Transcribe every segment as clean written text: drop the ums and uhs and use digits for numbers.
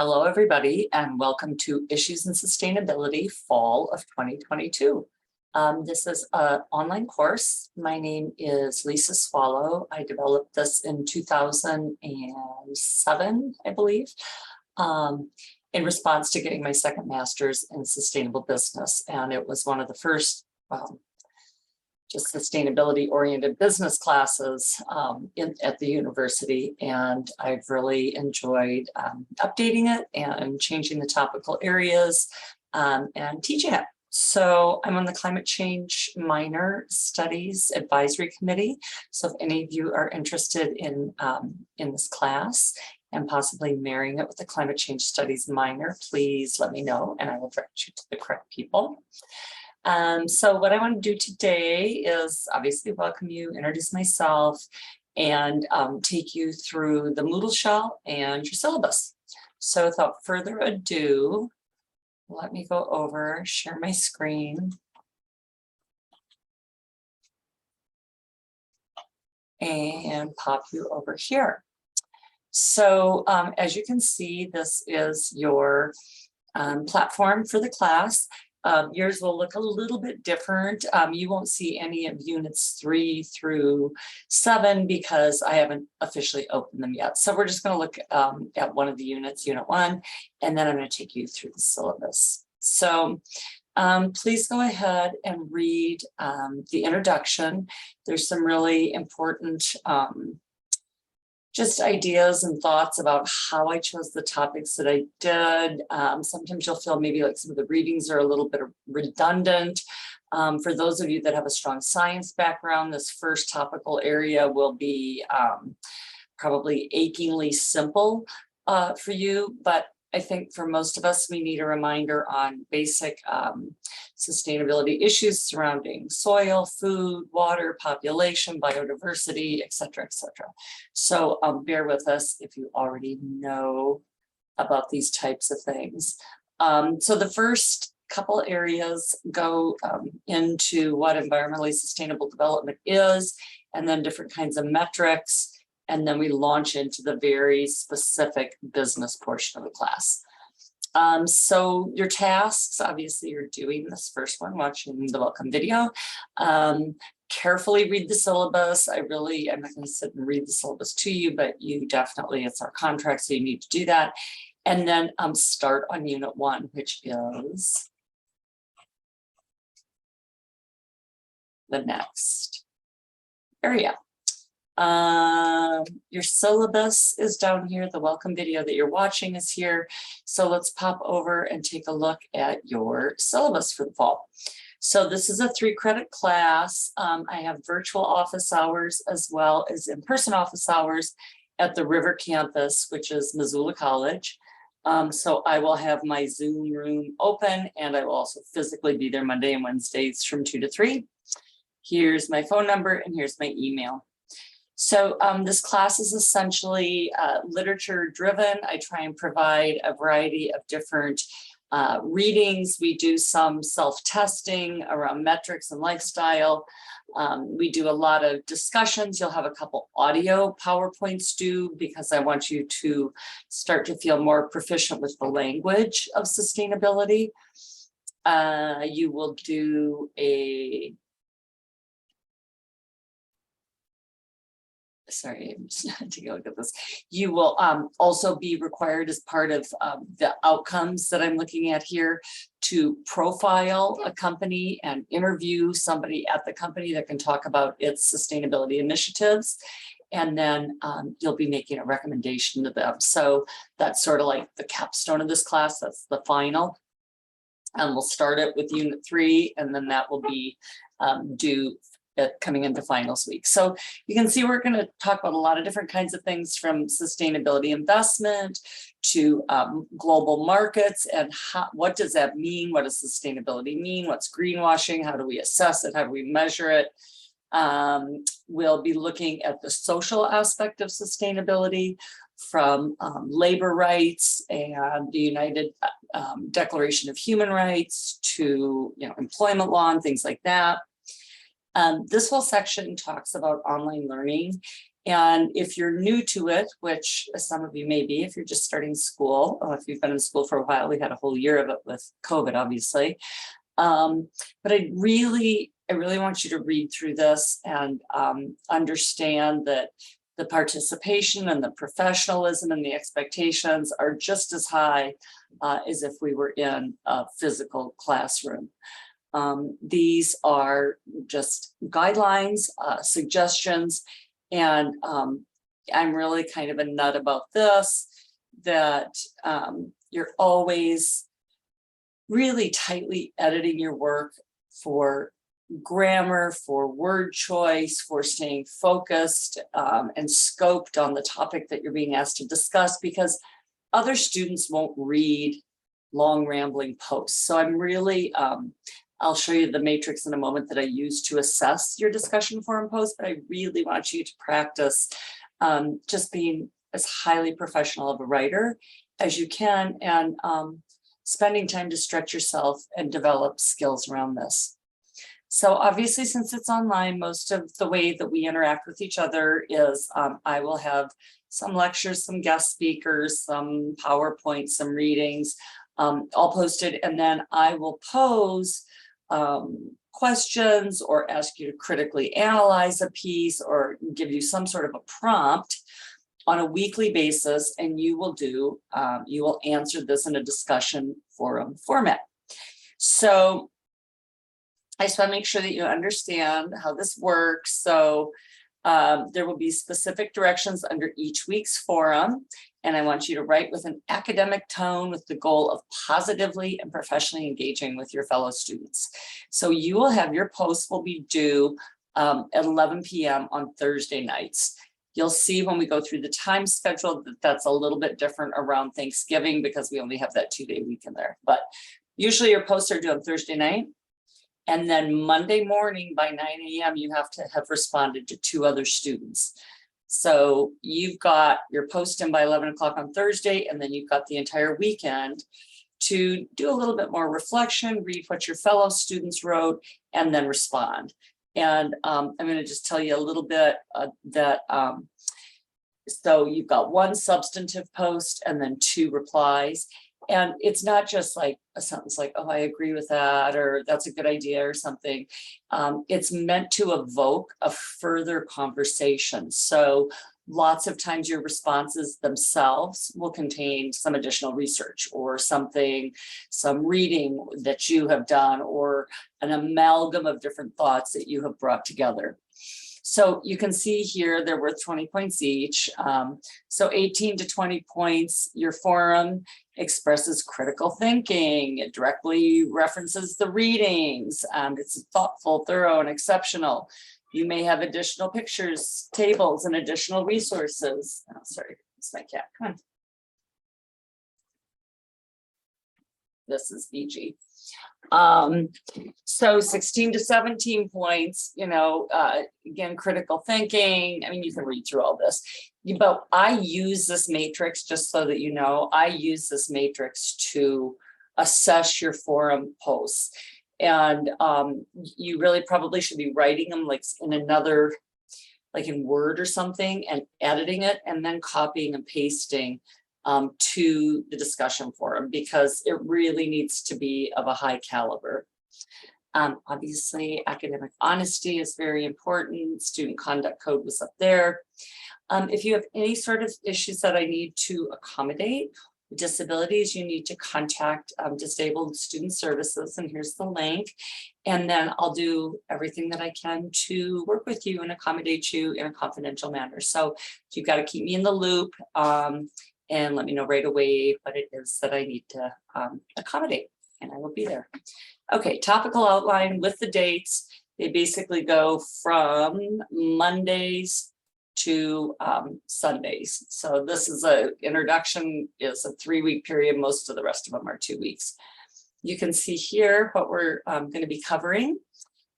Hello, everybody, and welcome to Issues in Sustainability Fall of 2022. This is an online course. My name is Lisa Swallow. I developed this in 2007, I believe, in response to getting my second master's in sustainable business. And it was one of the first just sustainability-oriented business classes at the university, and I've really enjoyed updating it and changing the topical areas and teaching it. So I'm on the Climate Change Minor Studies Advisory Committee. So if any of you are interested in this class and possibly marrying it with the Climate Change Studies minor, please let me know and I will direct you to the correct people. So what I want to do today is obviously welcome you, introduce myself, and take you through the Moodle shell and your syllabus. So without further ado, let me go over, share my screen. And pop you over here. So as you can see, this is your platform for the class. Yours will look a little bit different. You won't see any of units 3 through 7 because I haven't officially opened them yet. So we're just going to look at one of the units, unit 1, and then I'm going to take you through the syllabus. So please go ahead and read the introduction. There's some really important just ideas and thoughts about how I chose the topics that I did. Sometimes you'll feel maybe like some of the readings are a little bit redundant. For those of you that have a strong science background, this first topical area will be probably achingly simple for you, but I think for most of us, we need a reminder on basic sustainability issues surrounding soil, food, water, population, biodiversity, et cetera, et cetera. So bear with us if you already know about these types of things. So the first couple areas go into what environmentally sustainable development is, and then different kinds of metrics. And then we launch into the very specific business portion of the class. So your tasks, obviously you're doing this first one, watching the welcome video. Carefully read the syllabus. I'm not going to sit and read the syllabus to you, but you definitely, it's our contract, so you need to do that. And then start on unit 1, which is the next area. Your syllabus is down here. The welcome video that you're watching is here. So let's pop over and take a look at your syllabus for the fall. So this is a 3-credit class. I have virtual office hours as well as in-person office hours at the River campus, which is Missoula College. So I will have my Zoom room open, and I will also physically be there Monday and Wednesdays from 2 to 3. Here's my phone number and here's my email. So this class is essentially literature driven. I try and provide a variety of different readings. We do some self-testing around metrics and lifestyle. We do a lot of discussions. You'll have a couple audio PowerPoints due because I want you to start to feel more proficient with the language of sustainability. You will do a sorry, I'm just taking a look at this. You will also be required as part of the outcomes that I'm looking at here to profile a company and interview somebody at the company that can talk about its sustainability initiatives. And then you'll be making a recommendation to them. So that's sort of like the capstone of this class. That's the final. And we'll start it with unit 3, and then that will be due coming into finals week. So you can see we're going to talk about a lot of different kinds of things, from sustainability investment to global markets and what does that mean? What does sustainability mean? What's greenwashing? How do we assess it? How do we measure it? We'll be looking at the social aspect of sustainability, from labor rights and the United Declaration of Human Rights to employment law and things like that. This whole section talks about online learning, And if you're new to it, which some of you may be, if you're just starting school, or if you've been in school for a while, we had a whole year of it with COVID, obviously. But I really want you to read through this and understand that the participation and the professionalism and the expectations are just as high as if we were in a physical classroom. These are just guidelines, suggestions, and I'm really kind of a nut about this, that you're always really tightly editing your work for grammar, for word choice, for staying focused and scoped on the topic that you're being asked to discuss, because other students won't read long rambling posts. So I'm really, I'll show you the matrix in a moment that I use to assess your discussion forum posts, but I really want you to practice just being as highly professional of a writer as you can, and spending time to stretch yourself and develop skills around this. So obviously, since it's online, most of the way that we interact with each other is I will have some lectures, some guest speakers, some PowerPoint, some readings, all posted, and then I will pose questions or ask you to critically analyze a piece or give you some sort of a prompt on a weekly basis, and you will answer this in a discussion forum format. So I just want to make sure that you understand how this works. So there will be specific directions under each week's forum, and I want you to write with an academic tone with the goal of positively and professionally engaging with your fellow students. So you will have your post will be due at 11 p.m. on Thursday nights. You'll see when we go through the time schedule that that's a little bit different around Thanksgiving because we only have that 2-day weekend there. But usually your posts are due on Thursday night. And then Monday morning by 9 a.m. you have to have responded to 2 other students. So you've got your post in by 11 o'clock on Thursday, and then you've got the entire weekend to do a little bit more reflection, read what your fellow students wrote, and then respond. And I'm going to just tell you a little bit that so you've got 1 substantive post and then 2 replies. And it's not just like a sentence like, oh, I agree with that, or that's a good idea or something. It's meant to evoke a further conversation. So lots of times your responses themselves will contain some additional research or something, some reading that you have done, or an amalgam of different thoughts that you have brought together. So you can see here they're worth 20 points each. So 18 to 20 points. Your forum expresses critical thinking. It directly references the readings. It's thoughtful, thorough, and exceptional. You may have additional pictures, tables, and additional resources. Oh, sorry, it's my cat. Come on. This is BG. So 16 to 17 points, you know, again, critical thinking. I mean, you can read through all this, but I use this matrix, just so that you know, I use this matrix to assess your forum posts. And you really probably should be writing them like in another, like in Word or something, and editing it and then copying and pasting to the discussion forum, because it really needs to be of a high caliber. Obviously, academic honesty is very important. Student conduct code was up there. If you have any sort of issues that I need to accommodate, disabilities, you need to contact Disabled Student Services, and here's the link. And then I'll do everything that I can to work with you and accommodate you in a confidential manner. So you've got to keep me in the loop. And let me know right away what it is that I need to accommodate, and I will be there. Okay, topical outline with the dates. They basically go from Mondays to Sundays. So this is a introduction, is a 3-week period. Most of the rest of them are 2 weeks. You can see here what we're going to be covering: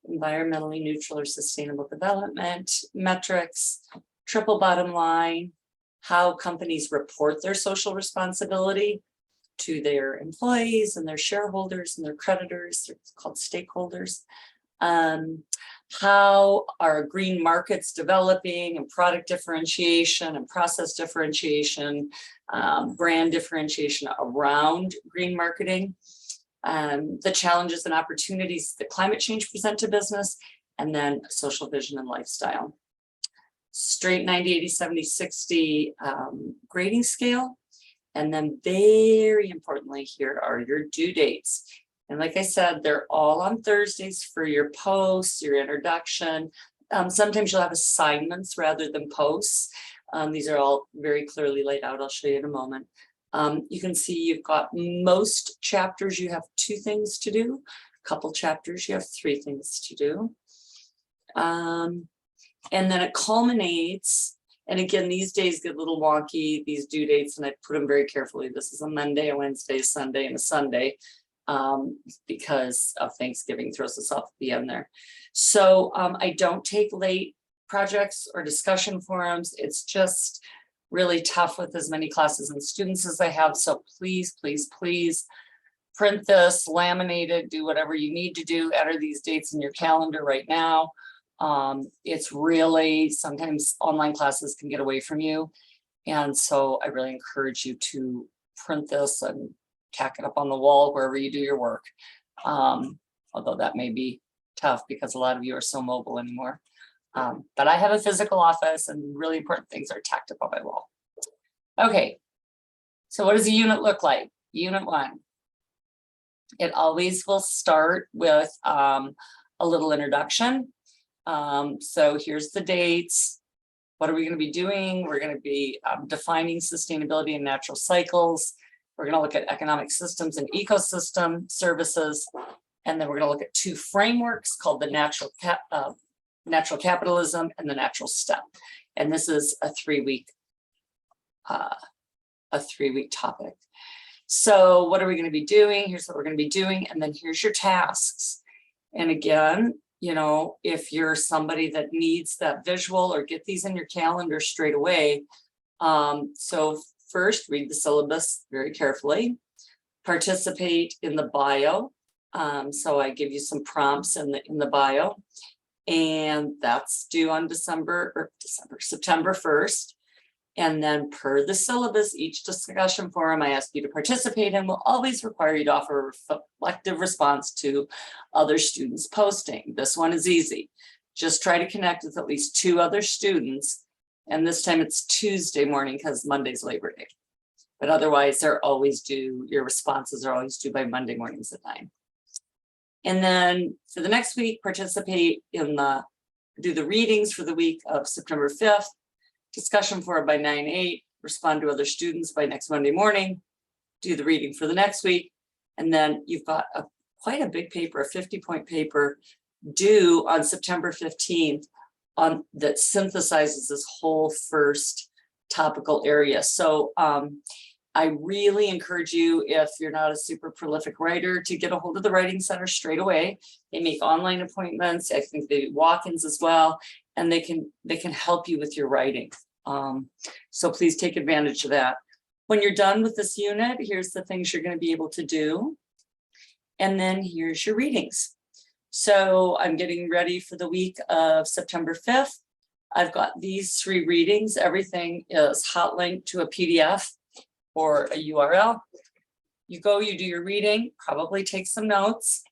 environmentally neutral or sustainable development, metrics, triple bottom line, how companies report their social responsibility to their employees and their shareholders and their creditors. They're called stakeholders. How are green markets developing, and product differentiation and process differentiation, brand differentiation around green marketing, the challenges and opportunities that climate change present to business, and then social vision and lifestyle. Straight 90, 80, 70, 60 grading scale. And then very importantly, here are your due dates. And like I said, they're all on Thursdays for your posts, your introduction. Sometimes you'll have assignments rather than posts. These are all very clearly laid out. I'll show you in a moment. You can see you've got most chapters, you have 2 things to do. A couple chapters, you have 3 things to do. And then it culminates. And again, these days get a little wonky, these due dates, and I put them very carefully. This is a Monday, a Wednesday, a Sunday, and a Sunday. Because of Thanksgiving throws us off at the end there. So I don't take late projects or discussion forums. It's just really tough with as many classes and students as I have. So please, please, please print this, laminate it, do whatever you need to do, enter these dates in your calendar right now. It's really, sometimes online classes can get away from you. And so I really encourage you to print this and tack it up on the wall wherever you do your work. Although that may be tough because a lot of you are so mobile anymore. But I have a physical office and really important things are tacked up on my wall. Okay, so what does a unit look like? Unit 1. It always will start with a little introduction. So here's the dates. What are we going to be doing? We're going to be defining sustainability and natural cycles. We're going to look at economic systems and ecosystem services. And then we're going to look at 2 frameworks called the natural capitalism and the natural step. And this is a 3-week topic. So what are we going to be doing? Here's what we're going to be doing. And then here's your tasks. And again, you know, if you're somebody that needs that visual or get these in your calendar straight away. So first, read the syllabus very carefully, participate in the bio. So I give you some prompts in the bio, and that's due on September 1st. And then per the syllabus, each discussion forum I ask you to participate in will always require you to offer a reflective response to other students posting. This one is easy. Just try to connect with at least 2 other students. And this time it's Tuesday morning because Monday's Labor Day. But otherwise they're always due, your responses are always due by Monday mornings at 9. And then for the next week, participate in do the readings for the week of September 5th. Discussion forum by 9/8, respond to other students by next Monday morning, do the reading for the next week. And then you've got quite a big paper, a 50-point paper due on September 15th that synthesizes this whole first topical area. So I really encourage you, if you're not a super prolific writer, to get a hold of the Writing Center straight away. They make online appointments. I think they do walk-ins as well, and they can help you with your writing. So please take advantage of that. When you're done with this unit, here's the things you're going to be able to do. And then here's your readings. So I'm getting ready for the week of September 5th. I've got these 3 readings. Everything is hot linked to a PDF or a URL. You go, you do your reading, probably take some notes.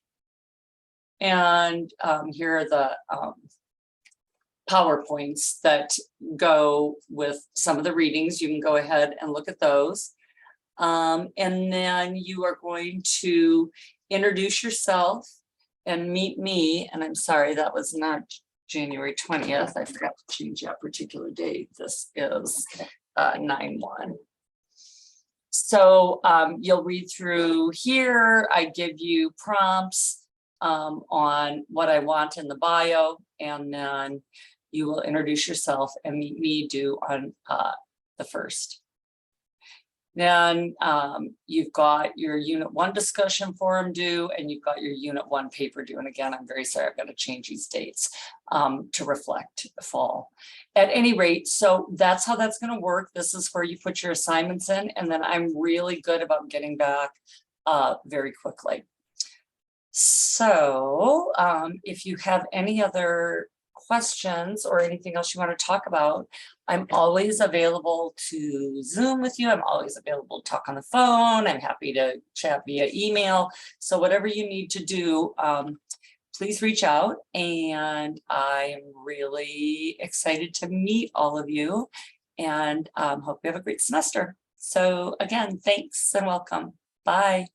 And here are the PowerPoints that go with some of the readings. You can go ahead and look at those. And then you are going to introduce yourself and meet me. And I'm sorry, that was not January 20th. I forgot to change that particular date. This is 9/1. So you'll read through here. I give you prompts on what I want in the bio, and then you will introduce yourself and meet me due on the 1st. Then you've got your Unit 1 discussion forum due, and you've got your Unit 1 paper due. And again, I'm very sorry, I've got to change these dates to reflect the fall. At any rate, so that's how that's going to work. This is where you put your assignments in, and then I'm really good about getting back very quickly. So if you have any other questions or anything else you want to talk about, I'm always available to Zoom with you. I'm always available to talk on the phone. I'm happy to chat via email. So whatever you need to do, please reach out. And I'm really excited to meet all of you and hope you have a great semester. So again, thanks and welcome. Bye.